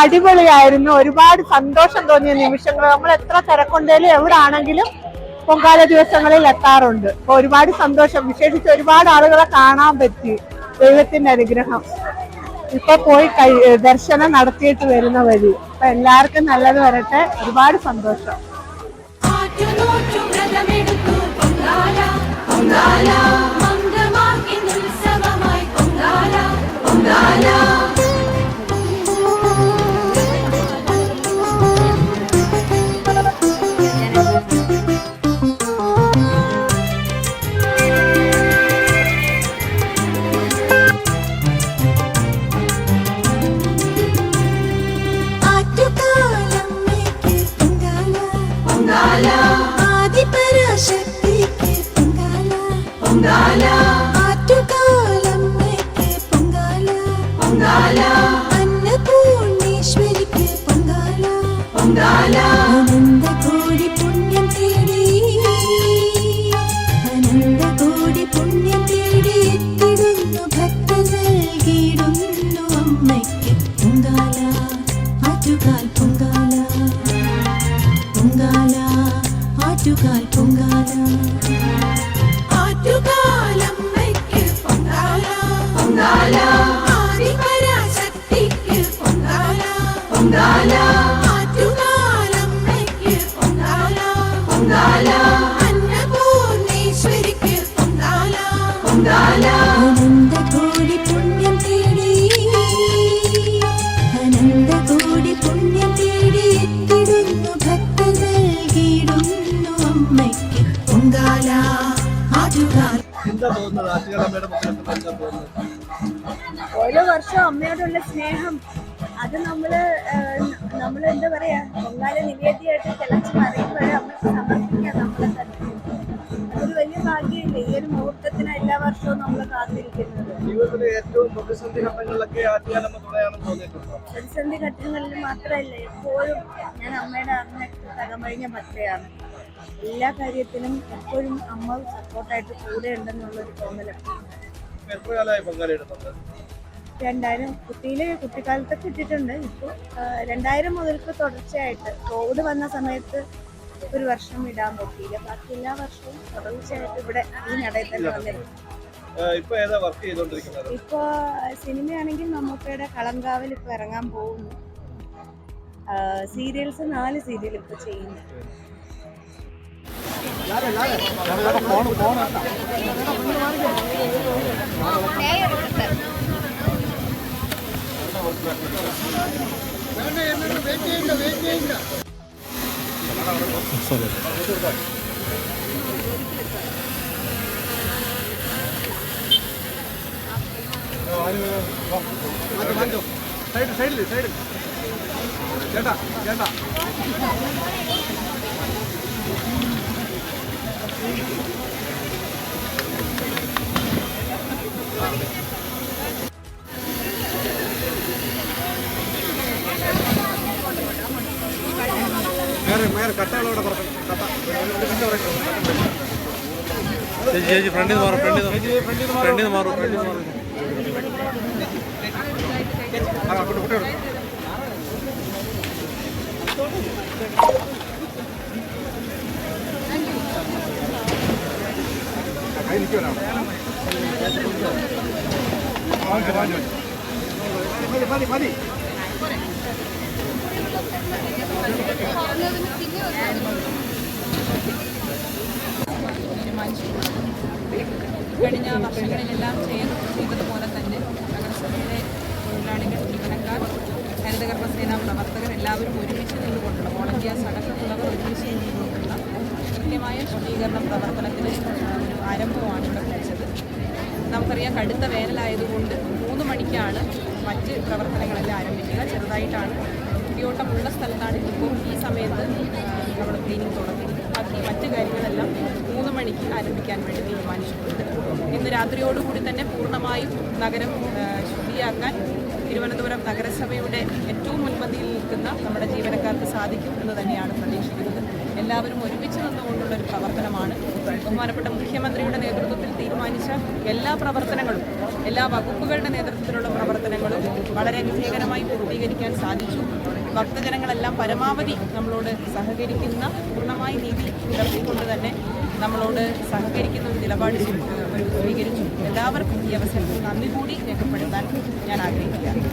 അടിപൊളിയായിരുന്നു. ഒരുപാട് സന്തോഷം തോന്നിയ നിമിഷങ്ങൾ. നമ്മൾ എത്ര തിരക്കുണ്ടേലും എവിടെ ആണെങ്കിലും പൊങ്കാല ദിവസങ്ങളിൽ എത്താറുണ്ട്. അപ്പൊ ഒരുപാട് സന്തോഷം. വിശേഷിച്ച് ഒരുപാട് ആളുകളെ കാണാൻ പറ്റി. ദൈവത്തിന്റെ അനുഗ്രഹം. ഇപ്പൊ പോയി ദർശനം നടത്തിയിട്ട് വരുന്ന വഴി. അപ്പൊ എല്ലാവർക്കും നല്ലത് വരട്ടെ. ഒരുപാട് സന്തോഷം. അന്നപൂർണേശ്വരിക്ക് പൊങ്കാല അനന്തകോടി പുണ്യം തേടി എത്തിടുന്നു ഭക്തർ നൽകിയിടുന്നു അമ്മയ്ക്ക് പൊങ്കാല ആറ്റുകാൽ പൊങ്കാല പൊങ്കാല ആറ്റുകാൽ പൊങ്കാല ആറ്റുകാലമ്മയ്ക്ക് പൊങ്കാല പൊങ്കാല ആദിപരാശക്തിക്ക് പൊങ്കാല പൊങ്കാല ആറ്റുകാലമ്മയ്ക്ക് പൊങ്കാല പൊങ്കാല അന്നപൂർണേശ്വരിക്ക് പൊങ്കാല പൊങ്കാല അനന്തകോടി പുണ്യം തേടി എത്തിടുന്നു ഭക്തർ നൽകിയിടുന്നു അമ്മയ്ക്ക് പൊങ്കാല ആറ്റുകാൽ. ഓരോ വർഷവും അമ്മയോടുള്ള സ്നേഹം അത് നമ്മള് എന്താ പറയാ പൊങ്കാല നിവേദ്യമായിട്ട് തിളച്ച് മറിയുമ്പോഴേ അമ്മയ്ക്ക് സമർപ്പിക്കാം നമ്മളെ തന്നെ. അതൊരു വലിയ ഭാഗ്യമില്ലേ ഈ ഒരു മുഹൂർത്തത്തിന് എല്ലാ വർഷവും നമ്മൾ കാത്തിരിക്കുന്നത്. പ്രതിസന്ധി ഘട്ടങ്ങളിൽ മാത്രമല്ല എപ്പോഴും ഞാൻ അമ്മയുടെ തകമഴിഞ്ഞ ഭക്തയാണ്. എല്ലാ കാര്യത്തിനും എപ്പോഴും അമ്മ സപ്പോർട്ടായിട്ട് കൂടെ ഉണ്ടെന്നുള്ളൊരു തോന്നലാണ്. 2000 കുട്ടിക്കാലത്തൊക്കെ ഇട്ടിട്ടുണ്ട്. ഇപ്പോൾ 2000 മുതൽക്ക് തുടർച്ചയായിട്ട് കോവിഡ് വന്ന സമയത്ത് ഒരു വർഷം ഇടാൻ പറ്റിയില്ല. ബാക്കി എല്ലാ വർഷവും തുടർച്ചയായിട്ട് ഇവിടെ ഈ നടയിൽ തന്നെ വന്നിരുന്നു. ഇപ്പൊ സിനിമയാണെങ്കിൽ മമ്മൂക്കയുടെ കളങ്കാവൽ ഇപ്പൊ ഇറങ്ങാൻ പോകുന്നു. സീരിയൽസ് 4 സീരിയൽ ഇപ്പൊ ചെയ്യുന്നു. സൈഡിൽ ചേട്ടാ മേരെ കട്ടകളോടെ ചേച്ചി ഫ്രണ്ടിൽ നിന്ന് മാറും മതി കഴിഞ്ഞ വർഷങ്ങളിലെല്ലാം ചെയ്തതുപോലെ തന്നെ നഗരസഭയിലെ തൊഴിലാളികൾ, ജീവനക്കാർ, ഹരിതകർമ്മസേനാ പ്രവർത്തകർ എല്ലാവരും ഒരുമിച്ച് നിന്നുകൊണ്ടുള്ള വോളണ്ടിയേഴ്സ് അടക്കമുള്ളവർ ഒരുമിച്ച് നിന്നുകൊണ്ടുള്ള കൃത്യമായ ശുചീകരണ പ്രവർത്തനത്തിന് ഒരു ആരംഭമാണ് ഇവിടെ കുറിച്ചത്. നമുക്കറിയാം കടുത്ത വേനലായതുകൊണ്ട് 3 മണിക്കാണ് മറ്റ് പ്രവർത്തനങ്ങളെല്ലാം ആരംഭിക്കുക. ചെറുതായിട്ടാണ് കുടിയോട്ടമുള്ള സ്ഥലത്താണ് ഇപ്പോൾ ഈ സമയത്ത് നമ്മൾ ക്ലീനിങ് തുടങ്ങുന്നത്. ബാക്കി മറ്റ് കാര്യങ്ങളെല്ലാം 3 മണിക്ക് ആരംഭിക്കാൻ വേണ്ടി തീരുമാനിച്ചിട്ടുണ്ട്. ഇന്ന് രാത്രിയോടുകൂടി തന്നെ പൂർണ്ണമായും നഗരം ശുചിയാക്കാൻ തിരുവനന്തപുരം നഗരസഭയുടെ ഏറ്റവും മുൻപന്തിയിൽ നിൽക്കുന്ന നമ്മുടെ ജീവനക്കാർക്ക് സാധിക്കും എന്ന് തന്നെയാണ് പ്രതീക്ഷിക്കുന്നത്. എല്ലാവരും ഒരുമിച്ച് നിന്നുകൊണ്ടുള്ളൊരു പ്രവർത്തനമാണ്. ബഹുമാനപ്പെട്ട മുഖ്യമന്ത്രിയുടെ നേതൃത്വത്തിൽ തീരുമാനിച്ച എല്ലാ പ്രവർത്തനങ്ങളും, എല്ലാ വകുപ്പുകളുടെ നേതൃത്വത്തിലുള്ള പ്രവർത്തനങ്ങളും വളരെ വിജയകരമായി പൂർത്തീകരിക്കാൻ സാധിച്ചു. ഭക്തജനങ്ങളെല്ലാം പരമാവധി നമ്മളോട് സഹകരിക്കുന്ന, പൂർണ്ണമായി നീതി പുലർത്തിക്കൊണ്ട് തന്നെ നമ്മളോട് സഹകരിക്കുന്ന ഒരു നിലപാട് സ്വീകരിച്ചു. എല്ലാവർക്കും ഈ അവസരത്തിൽ നന്ദി കൂടി രേഖപ്പെടുത്താൻ ഞാൻ ആഗ്രഹിക്കുകയാണ്.